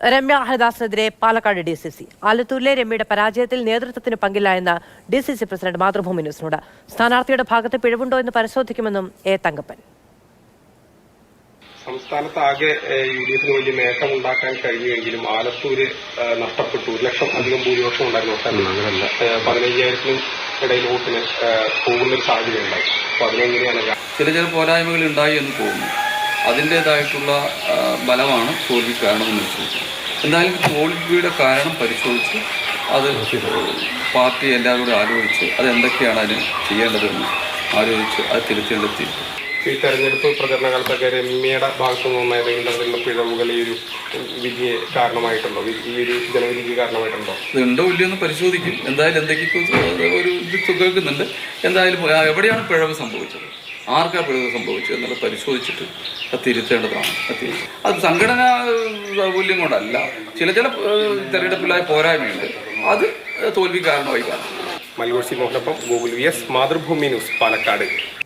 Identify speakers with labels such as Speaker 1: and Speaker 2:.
Speaker 1: Ramya ഹരിദാസിനെതിരെ Palakkad DCC. ആലത്തൂരിലെ രമ്യയുടെ പരാജയത്തിൽ നേതൃത്വത്തിന് പങ്കില്ല എന്ന് DCC പ്രസിഡന്റ് മാതൃഭൂമി ന്യൂസിനോട്. സ്ഥാനാർത്ഥിയുടെ ഭാഗത്ത് പിഴവുണ്ടോ എന്ന് പരിശോധിക്കുമെന്നും എ തങ്കപ്പൻ.
Speaker 2: സംസ്ഥാനത്താകെ UDFന് വലിയ നേട്ടമുണ്ടാക്കാൻ കഴിഞ്ഞുവെങ്കിലും ആലത്തൂര് നഷ്ടപ്പെട്ടു. 1 ലക്ഷം അധികം ഭൂരിപക്ഷം ഉണ്ടായിരുന്നു. 15,000-നും ഇടയിൽ വോട്ടിന് പോകുന്നൊരു സാധ്യതയുണ്ടായി. അപ്പൊ അതിനെങ്ങനെയാണ്
Speaker 3: ചില പോരായ്മകൾ ഉണ്ടായി എന്ന് തോന്നുന്നു. അതിൻ്റേതായിട്ടുള്ള ബലമാണ് തോൽവി കാരണമെന്ന് വെച്ചു. എന്തായാലും തോൽവിയുടെ കാരണം പരിശോധിച്ച് അത് പാർട്ടി എല്ലാവരും കൂടി ആലോചിച്ച് അതെന്തൊക്കെയാണ് അതിന് ചെയ്യേണ്ടതെന്ന് ആലോചിച്ച് അത് തിരുത്തേണ്ടത്.
Speaker 2: ഈ തെരഞ്ഞെടുപ്പ് പ്രചരണ കാലത്തൊക്കെ രമ്യയുടെ ഭാഗത്തു നിന്ന് ഏതെങ്കിലും തരത്തിലുള്ള പിഴവുകൾ ഈ ഒരു വിധിയെ കാരണമായിട്ടുണ്ടോ, ഈ ഒരു ജനവിധിക്ക് കാരണമായിട്ടുണ്ടോ?
Speaker 3: ഇതുണ്ടോ ഇല്ലയെന്ന് പരിശോധിക്കും. എന്തായാലും എന്തൊക്കെയോ ഒരു ഇത് കേൾക്കുന്നുണ്ട്. എന്തായാലും എവിടെയാണ് പിഴവ് സംഭവിച്ചത്, ആർക്കാ പിഴവ് സംഭവിച്ചത് എന്നുള്ളത് പരിശോധിച്ചിട്ട് അത് തിരുത്തേണ്ടതാണ്. അത് സംഘടനാ ദൗർബല്യം കൊണ്ടല്ല, ചില തെരഞ്ഞെടുപ്പിലായ പോരായ്മയുണ്ട്. അത് തോൽവി കാരണമായി കാണും.
Speaker 2: മൽഗോഡ് സി മോഹനൊപ്പം Google VS, Mathrubhumi news, Palakkad.